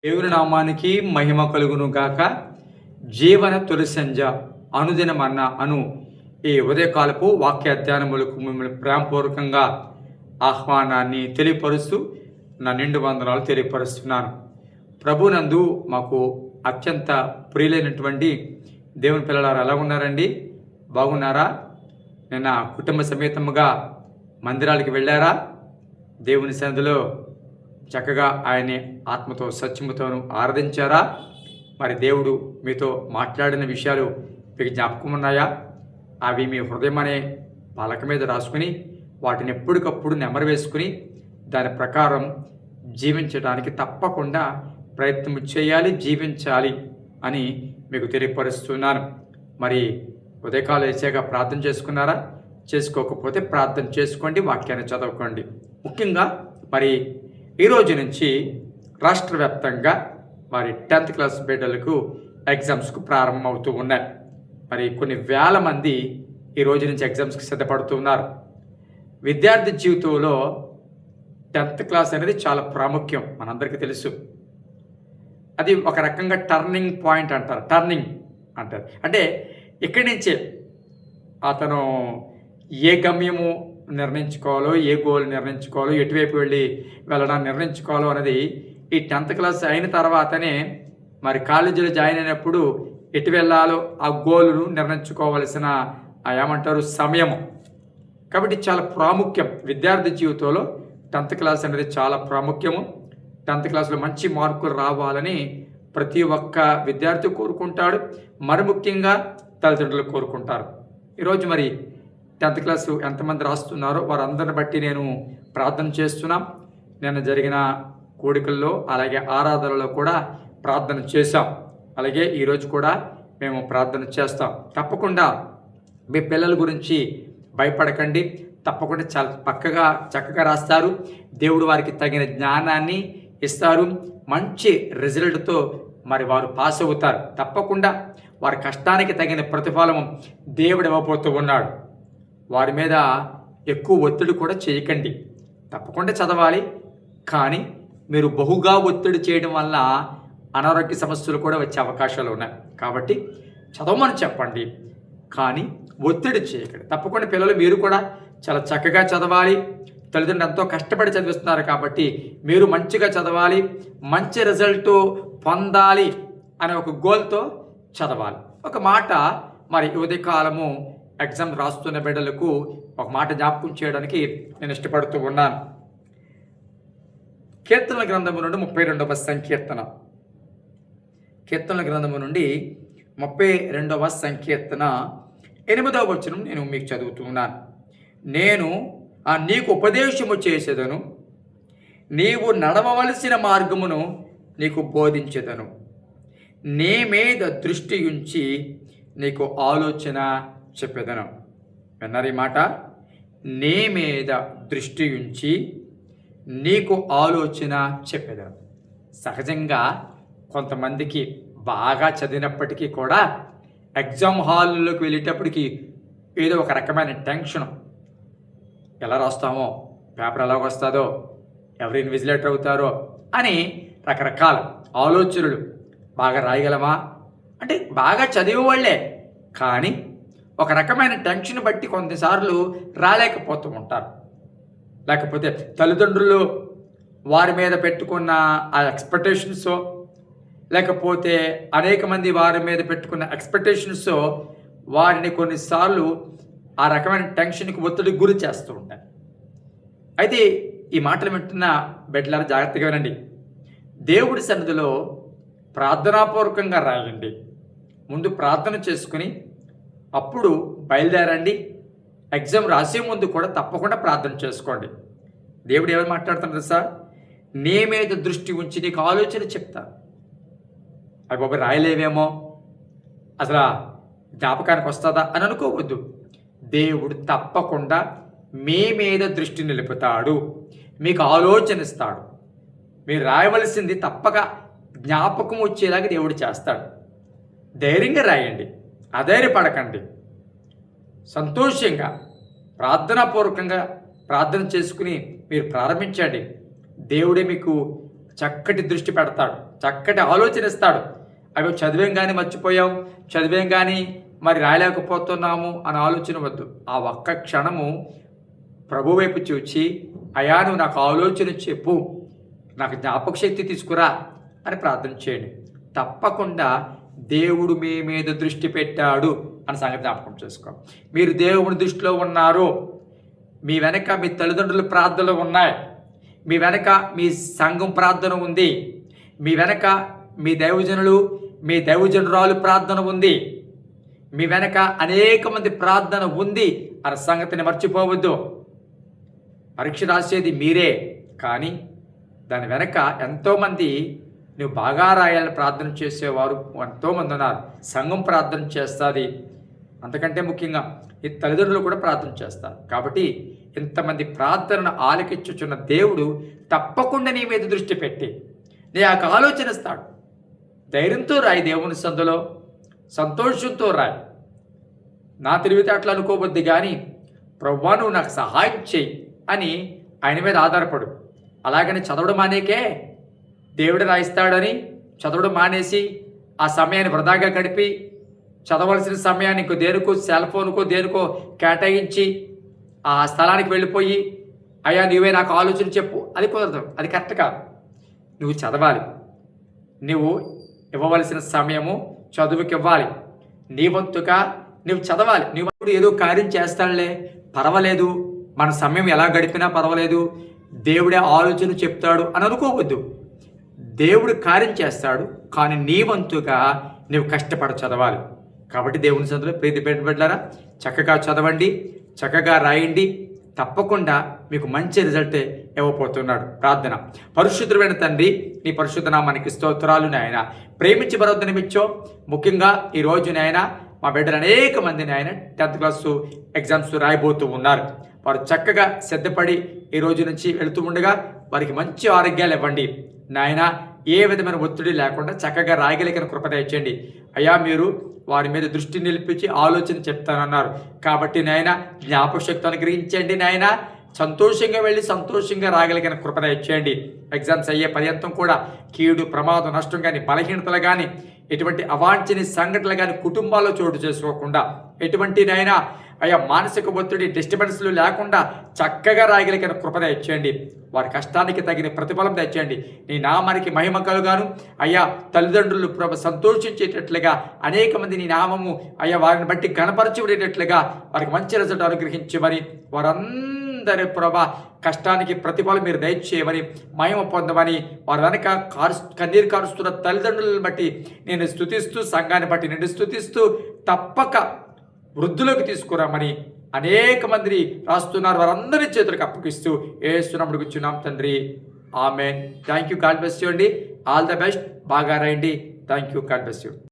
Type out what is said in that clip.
దేవుని నామానికి మహిమ కలుగును గాక. జీవన తొలి సంధ్య అనుదినమన్న అను ఈ ఉదయకాలపు వాక్య ధ్యానములకు మిమ్మల్ని ప్రేమపూర్వకంగా ఆహ్వానాన్ని తెలియపరుస్తూ నా నిండు వందనాలు తెలియపరుస్తున్నాను. ప్రభునందు మాకు అత్యంత ప్రియులైనటువంటి దేవుని పిల్లలారు ఎలా ఉన్నారండి? బాగున్నారా? నిన్న కుటుంబ సమేతముగా మందిరాలకు వెళ్ళారా? దేవుని సన్నిధిలో చక్కగా ఆయన్ని ఆత్మతో సత్యముతోనూ ఆరాధించారా? మరి దేవుడు మీతో మాట్లాడిన విషయాలు మీకు జ్ఞాపకం ఉన్నాయా? అవి మీ హృదయం అనే పలక మీద రాసుకుని వాటిని ఎప్పటికప్పుడు నెమరు వేసుకుని దాని ప్రకారం జీవించడానికి తప్పకుండా ప్రయత్నం చేయాలి, జీవించాలి అని మీకు తెలియపరుస్తున్నాను. మరి ఉదయకాలం వేసాక ప్రార్థన చేసుకున్నారా? చేసుకోకపోతే ప్రార్థన చేసుకోండి, వాక్యాన్ని చదవుకోండి. ముఖ్యంగా మరి ఈరోజు నుంచి రాష్ట్ర వ్యాప్తంగా మరి 10th క్లాస్ బిడ్డలకు ఎగ్జామ్స్కు ప్రారంభం అవుతూ ఉన్నాయి. మరి కొన్ని వేల మంది ఈ రోజు నుంచి ఎగ్జామ్స్కి సిద్ధపడుతూ ఉన్నారు. విద్యార్థి జీవితంలో 10th క్లాస్ అనేది చాలా ప్రాముఖ్యం, మనందరికీ తెలుసు. అది ఒక రకంగా టర్నింగ్ పాయింట్ అంటారు. అంటే ఇక్కడి నుంచే అతను ఏ గమ్యము నిర్ణయించుకోవాలో, ఏ గోల్ నిర్ణయించుకోవాలో, ఎటువైపు వెళ్ళడానికి నిర్ణయించుకోవాలో అనేది ఈ 10th క్లాస్ అయిన తర్వాతనే మరి కాలేజీలో జాయిన్ అయినప్పుడు ఎటు వెళ్ళాలో ఆ గోలును నిర్ణయించుకోవాల్సిన ఏమంటారు సమయము. కాబట్టి చాలా ప్రాముఖ్యం విద్యార్థి జీవితంలో 10th క్లాస్ అనేది చాలా ప్రాముఖ్యము. 10th క్లాస్లో మంచి మార్కులు రావాలని ప్రతి ఒక్క విద్యార్థి కోరుకుంటాడు. మరి ముఖ్యంగా తల్లిదండ్రులు కోరుకుంటారు. ఈరోజు మరి 10th క్లాసు ఎంతమంది రాస్తున్నారో వారందరిని బట్టి నేను ప్రార్థన చేస్తున్నాం. నిన్న జరిగిన కూడికల్లో అలాగే ఆరాధనలో కూడా ప్రార్థన చేశాం. అలాగే ఈరోజు కూడా మేము ప్రార్థన చేస్తాం. తప్పకుండా మీ పిల్లల గురించి భయపడకండి. తప్పకుండా చాలా చక్కగా రాస్తారు. దేవుడు వారికి తగిన జ్ఞానాన్ని ఇస్తారు. మంచి రిజల్ట్తో మరి వారు పాస్ అవుతారు. తప్పకుండా వారి కష్టానికి తగిన ప్రతిఫలము దేవుడు ఇవ్వబోతూ ఉన్నాడు. వారి మీద ఎక్కువ ఒత్తిడి కూడా చేయకండి. తప్పకుండా చదవాలి, కానీ మీరు బహుగా ఒత్తిడి చేయడం వల్ల అనారోగ్య సమస్యలు కూడా వచ్చే అవకాశాలు ఉన్నాయి. కాబట్టి చదవమని చెప్పండి, కానీ ఒత్తిడి చేయకండి. తప్పకుండా పిల్లలు మీరు కూడా చాలా చక్కగా చదవాలి. తల్లిదండ్రులు ఎంతో కష్టపడి చదివిస్తున్నారు కాబట్టి మీరు మంచిగా చదవాలి, మంచి రిజల్ట్ పొందాలి అనే ఒక గోల్తో చదవాలి. ఒక మాట మరి ఉదయకాలము ఎగ్జామ్ రాస్తున్న బిడ్డలకు ఒక మాట జ్ఞాపకం చేయడానికి నేను ఇష్టపడుతూ ఉన్నాను. కీర్తనల గ్రంథము నుండి 32వ సంకీర్తన. కీర్తనల గ్రంథము నుండి 32వ సంకీర్తన 8వ వచనం నేను మీకు చదువుతున్నాను. నేను నీకు ఉపదేశము చేసేదను, నీవు నడవవలసిన మార్గమును నీకు బోధించేదను, నీ మీద దృష్టి ఉంచి నీకు ఆలోచన చెప్పేదను. విన్నారు ఈ మాట? నీ మీద దృష్టి ఉంచి నీకు ఆలోచన చెప్పేదను. సహజంగా కొంతమందికి బాగా చదివినప్పటికీ కూడా ఎగ్జామ్ హాల్లోకి వెళ్ళేటప్పటికి ఏదో ఒక రకమైన టెన్షన్. ఎలా రాస్తామో, పేపర్ ఎలా వస్తుందో, ఎవరు ఇన్విజిలేటర్ అవుతారో అని రకరకాల ఆలోచనలు. బాగా రాయగలమా అంటే బాగా చదివేవాళ్లే, కానీ ఒక రకమైన టెన్షన్ బట్టి కొన్నిసార్లు రాలేకపోతూ ఉంటారు. లేకపోతే తల్లిదండ్రులు వారి మీద పెట్టుకున్న ఆ ఎక్స్పెక్టేషన్స్, లేకపోతే అనేక మంది వారి మీద పెట్టుకున్న ఎక్స్పెక్టేషన్స్ వారిని కొన్నిసార్లు ఆ రకమైన టెన్షన్కి ఒత్తిడికి గురి చేస్తూ ఉంటాయి. అయితే ఈ మాటలు వింటున్న బిడ్డలారా జాగ్రత్తగా వినండి. దేవుడి సన్నిధిలో ప్రార్థనాపూర్వకంగా రాయండి. ముందు ప్రార్థన చేసుకుని అప్పుడు బయలుదేరండి. ఎగ్జామ్ రాసే ముందు కూడా తప్పకుండా ప్రార్థన చేసుకోండి. దేవుడు ఏమని మాట్లాడుతున్నారు సార్? నీ మీద దృష్టి ఉంచి నీకు ఆలోచన చెప్తా. అవి బాబు రాయలేవేమో, అసలు జ్ఞాపకానికి వస్తుందా అని అనుకోవద్దు. దేవుడు తప్పకుండా మీ మీద దృష్టి నిలుపుతాడు, మీకు ఆలోచన ఇస్తాడు. మీరు రాయవలసింది తప్పక జ్ఞాపకం వచ్చేలాగా దేవుడు చేస్తాడు. ధైర్యంగా రాయండి, అధైర్యపడకండి. సంతోషంగా ప్రార్థనాపూర్వకంగా ప్రార్థన చేసుకుని మీరు ప్రారంభించండి. దేవుడే మీకు చక్కటి దృష్టి పెడతాడు. చక్కటి ఆలోచన ఇస్తాడు. అవి చదివేం కానీ మర్చిపోయాం, చదివేం కానీ మరి రాయలేకపోతున్నాము అని ఆలోచన వద్దు. ఆ ఒక్క క్షణము ప్రభు వైపు చూచి, అయా నువ్వు నాకు ఆలోచన చెప్పు, నాకు జ్ఞాపక శక్తి తీసుకురా అని ప్రార్థన చేయండి. తప్పకుండా దేవుడు మీ మీద దృష్టి పెట్టాడు అన్న సంగతి జ్ఞాపకం చేసుకో. మీరు దేవుని దృష్టిలో ఉన్నారు. మీ వెనక మీ తల్లిదండ్రుల ప్రార్థనలు ఉన్నాయి, మీ వెనక మీ సంఘం ప్రార్థన ఉంది, మీ వెనక మీ దైవజనులు మీ దైవజనురాలు ప్రార్థన ఉంది, మీ వెనక అనేక మంది ప్రార్థన ఉంది అన్న సంగతిని మర్చిపోవద్దు. పరీక్ష రాసేది మీరే, కానీ దాని వెనక ఎంతోమంది నువ్వు బాగా రాయాలని ప్రార్థన చేసేవారు ఎంతోమంది ఉన్నారు. సంఘం ప్రార్థన చేస్తుంది, అంతకంటే ముఖ్యంగా ఈ తల్లిదండ్రులు కూడా ప్రార్థన చేస్తారు. కాబట్టి ఇంతమంది ప్రార్థనను ఆలకించుచున్న దేవుడు తప్పకుండా నీ మీద దృష్టి పెట్టి నీ యొక్క ఆలోచనిస్తాడు. ధైర్యంతో రాయి, దేవుని సందులో సంతోషంతో రాయి. నా తెలివితేటలు అనుకోవద్దు, కానీ ప్రభువా నువ్వు నాకు సహాయం చేయి అని ఆయన మీద ఆధారపడు. అలాగని చదవడం మానేకే దేవుడు రాయిస్తాడని చదవడం మానేసి ఆ సమయాన్ని వృధాగా గడిపి చదవలసిన సమయాన్ని ఇంకో దేనికో సెల్ ఫోన్కో దేనికో కేటాయించి ఆ స్థలానికి వెళ్ళిపోయి అయ్యా నువ్వే నాకు ఆలోచన చెప్పు, అది కుదరదు, అది కరెక్ట్ కాదు. నువ్వు చదవాలి, నువ్వు ఇవ్వవలసిన సమయము చదువుకి ఇవ్వాలి, నీ వంతుగా నువ్వు చదవాలి. నువ్వు ఏదో కార్యం చేస్తాడులే పర్వాలేదు, మన సమయం ఎలా గడిపినా పర్వాలేదు, దేవుడే ఆలోచన చెప్తాడు అని అనుకోవద్దు. దేవుడు కార్యం చేస్తాడు, కానీ నీ వంతుగా నువ్వు కష్టపడి చదవాలి. కాబట్టి దేవుని సందులో ప్రీతి పెట్టబడ్డారా, చక్కగా చదవండి, చక్కగా రాయండి. తప్పకుండా మీకు మంచి రిజల్టే ఇవ్వబోతున్నాడు. ప్రార్థన. పరిశుద్ధమైన తండ్రి, నీ పరిశుద్ధ నామానికి స్తోత్రాలు నాయన. ప్రేమించి బరోద్దనమిచ్చో. ముఖ్యంగా ఈరోజు నాయన మా బిడ్డలు అనేక మంది నాయన 10th క్లాసు ఎగ్జామ్స్ రాయబోతూ ఉన్నారు. వారు చక్కగా సిద్ధపడి ఈ రోజు నుంచి వెళుతూ ఉండగా వారికి మంచి ఆరోగ్యాలు ఇవ్వండి నాయన. ఏ విధమైన ఒత్తిడి లేకుండా చక్కగా రాయగలిగిన కృప దయచేయండి అయ్యా. మీరు వారి మీద దృష్టి నిలిపించి ఆలోచన చెప్తానన్నారు కాబట్టి నాయన జ్ఞాపక శక్తి అనుగ్రహించండి నాయన. సంతోషంగా వెళ్ళి సంతోషంగా రాగలిగిన కృప దయచేయండి. ఎగ్జామ్స్ అయ్యే పర్యంతం కూడా కీడు, ప్రమాదం, నష్టం కానీ, బలహీనతలు కానీ, ఎటువంటి అవాంఛనీయ సంఘటనలు కానీ కుటుంబాల్లో చోటు చేసుకోకుండా, ఎటువంటి నైనా అయ్యా మానసిక ఒత్తిడి, డిస్టర్బెన్స్లు లేకుండా చక్కగా రాయగలిగిన కృప దయచేయండి. వారి కష్టానికి తగిన ప్రతిఫలం తెచ్చేయండి. నీ నామానికి మహిమ కలుగాను అయ్యా. తల్లిదండ్రులు సంతోషించేటట్లుగా అనేక మంది నీ నామము అయ్యా వారిని బట్టి గణపరచుకునేటట్లుగా వారికి మంచి రిజల్ట్ అనుగ్రహించమని, వారందరి ప్రభా కష్టానికి ప్రతిఫలం మీరు దయచేయమని, మహిమ పొందమని, వారి వెనక కన్నీరు కారుస్తున్న తల్లిదండ్రులను బట్టి నేను స్తుతిస్తూ, సంఘాన్ని బట్టి నేను స్తుతిస్తూ తప్పక వృద్ధులకు తీసుకురామని అనేక మంది రాస్తున్నారు. వారందరి చేతులకు అప్పగిస్తూ యేసునామమున కూర్చున్నాం తండ్రి, amen. Thank you. God bless you అండి. All the best. బాగా రాయండి. Thank you. God bless you.